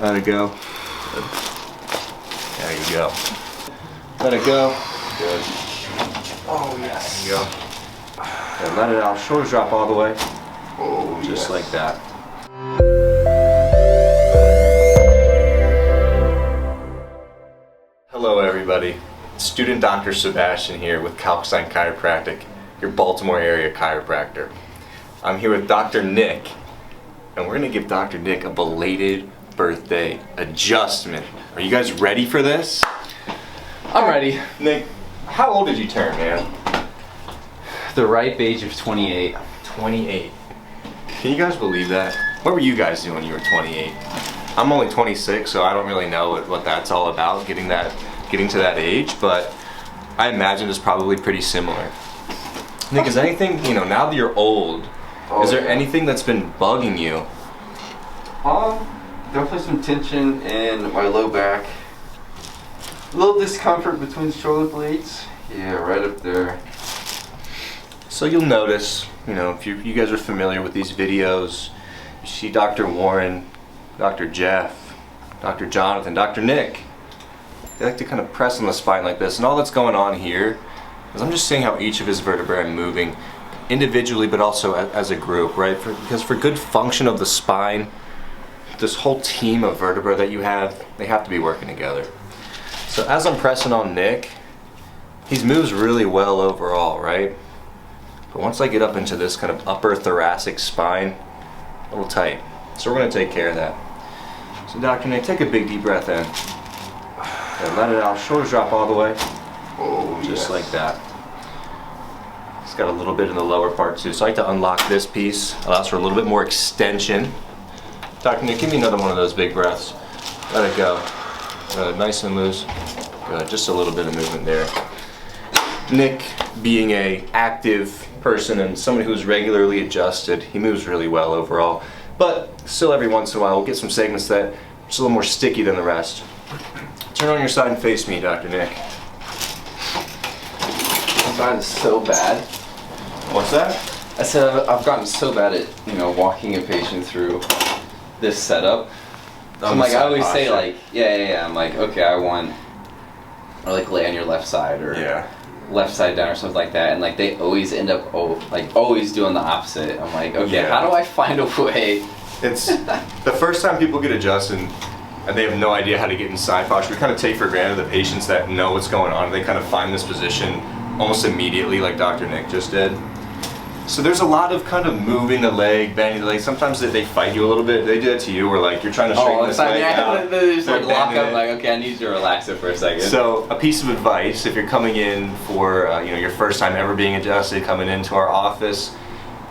Let it go. Good. There you go. Let it go. Good. Oh yes. There you go. And let it out. Shoulders drop all the way. Oh, just like that. Hello everybody. Student Dr. Sebastian here with Kalkstein Chiropractic, your Baltimore area chiropractor. I'm here with Dr. Nick, and we're going to give Dr. Nick a belated birthday adjustment. Are you guys ready for this? I'm ready. Nick, how old did you turn, man? The ripe age of 28. 28. Can you guys believe that? What were you guys doing when you were 28? I'm only 26, so I don't really know what that's all about, getting to that age, but I imagine it's probably pretty similar. Nick, is anything, now that you're old, is there anything that's been bugging you? Definitely some tension in my low back. A little discomfort between the shoulder blades. Yeah, right up there. So you'll notice, if you guys are familiar with these videos, you see Dr. Warren, Dr. Jeff, Dr. Jonathan, Dr. Nick. They like to kind of press on the spine like this, and all that's going on here is I'm just seeing how each of his vertebrae are moving individually but also as a group, right? Because for good function of the spine, this whole team of vertebrae that you have, they have to be working together. So as I'm pressing on Nick, he moves really well overall, right? But once I get up into this kind of upper thoracic spine, a little tight. So we're going to take care of that. So Dr. Nick, take a big deep breath in. And let it out. Shoulders drop all the way. Oh, just like that. It's got a little bit in the lower part too. So I like to unlock this piece. Allows for a little bit more extension. Dr. Nick, give me another one of those big breaths. Let it go. Good, nice and loose. Good, just a little bit of movement there. Nick, being a active person and somebody who's regularly adjusted, he moves really well overall. But still every once in a while we'll get some segments that are just a little more sticky than the rest. Turn on your side and face me, Dr. Nick. I've gotten so bad. What's that? I said I've gotten so bad at, walking a patient through this setup. So I'm like, I always say like, yeah. I'm like, okay, I want, or like lay on your left side or left side down or something like that. And like they always end up always doing the opposite. I'm like, okay, how do I find a way? It's the first time people get adjusted and they have no idea how to get in side posture. We kind of take for granted the patients that know what's going on. They kind of find this position almost immediately, like Dr. Nick just did. So there's a lot of kind of moving the leg, bending the leg. Sometimes they fight you a little bit. They do that to you, where like you're trying to straighten this leg out. They just like lock up, like, okay, I need you to relax it for a second. So a piece of advice, if you're coming in for your first time ever being adjusted, coming into our office,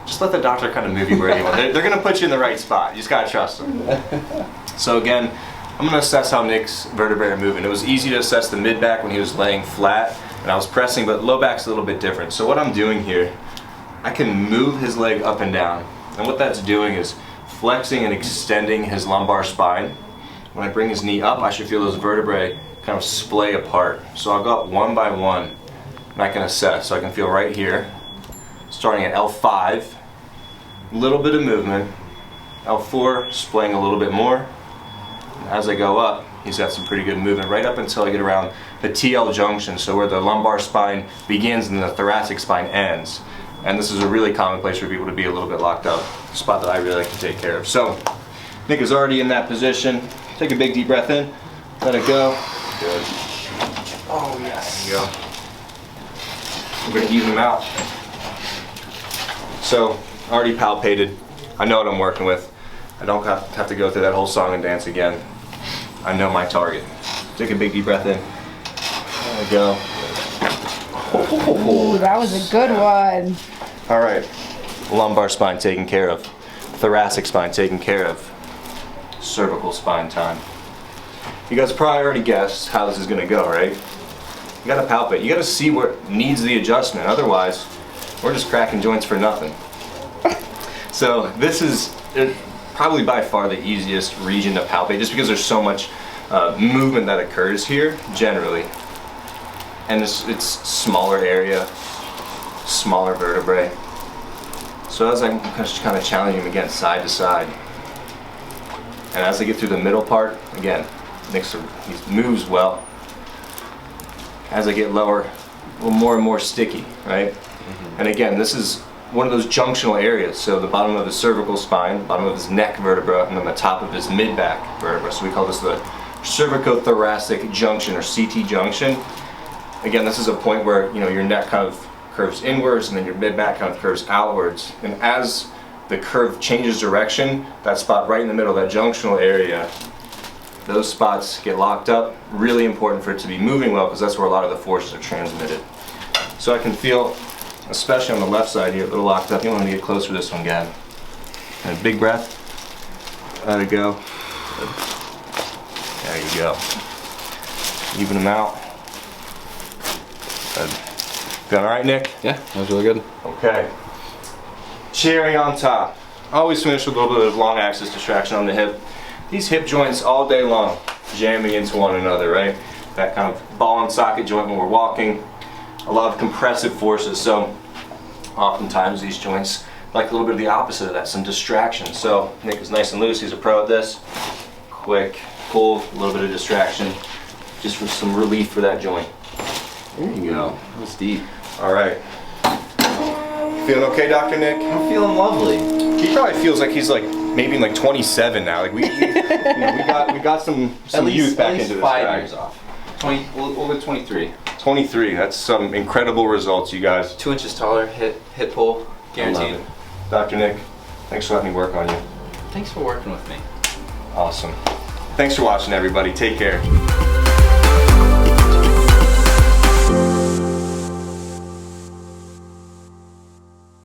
just let the doctor kind of move you where you want. They're going to put you in the right spot. You just got to trust them. So again, I'm going to assess how Nick's vertebrae are moving. It was easy to assess the mid-back when he was laying flat and I was pressing, but low back's a little bit different. So what I'm doing here, I can move his leg up and down. And what that's doing is flexing and extending his lumbar spine. When I bring his knee up, I should feel those vertebrae kind of splay apart. So I'll go up one by one and I can assess. So I can feel right here, starting at L5, a little bit of movement, L4 splaying a little bit more. And as I go up, he's got some pretty good movement right up until I get around the TL junction, so where the lumbar spine begins and the thoracic spine ends. And this is a really common place for people to be a little bit locked up, a spot that I really like to take care of. So Nick is already in that position. Take a big deep breath in, let it go. Good. Oh yes. There you go. We're going to even him out. So already palpated. I know what I'm working with. I don't have to go through that whole song and dance again. I know my target. Take a big deep breath in. There we go. Ooh, that was a good one. All right, lumbar spine taken care of, thoracic spine taken care of, cervical spine time. You guys probably already guessed how this is gonna go, right? You gotta palpate, you gotta see what needs the adjustment, otherwise we're just cracking joints for nothing. So this is probably by far the easiest region to palpate, just because there's so much movement that occurs here, generally. And it's smaller area, smaller vertebrae. So as I'm just kind of challenging him again, side to side. And as I get through the middle part, again, he moves well. As I get lower, a little more and more sticky, right? And again, this is one of those junctional areas. So the bottom of his cervical spine, bottom of his neck vertebra, and then the top of his mid-back vertebra. So we call this the cervicothoracic junction, or CT junction. Again, this is a point where your neck kind of curves inwards, and then your mid-back kind of curves outwards. And as the curve changes direction, that spot right in the middle, that junctional area, those spots get locked up. Really important for it to be moving well, because that's where a lot of the forces are transmitted. So I can feel, especially on the left side here, a little locked up. You want to get closer to this one, Gab. And a big breath. Let it go. There you go. Even them out. Good. Feeling all right, Nick? Yeah, that was really good. Okay. Cherry on top. Always finish with a little bit of long axis distraction on the hip. These hip joints all day long jamming into one another, right? That kind of ball and socket joint when we're walking. A lot of compressive forces. So oftentimes these joints like a little bit of the opposite of that, some distraction. So Nick is nice and loose. He's a pro at this. Quick pull, a little bit of distraction, just for some relief for that joint. There you go. That was deep. All right. Feeling okay, Dr. Nick? I'm feeling lovely. He probably feels like he's maybe 27 now. Like we got some youth back into this 5 guy. years off. 20. We'll go 23. 23. That's some incredible results, you guys. 2 inches taller. Hit pull. Guaranteed. Dr. Nick, thanks for letting me work on you. Thanks for working with me. Awesome. Thanks for watching, everybody. Take care.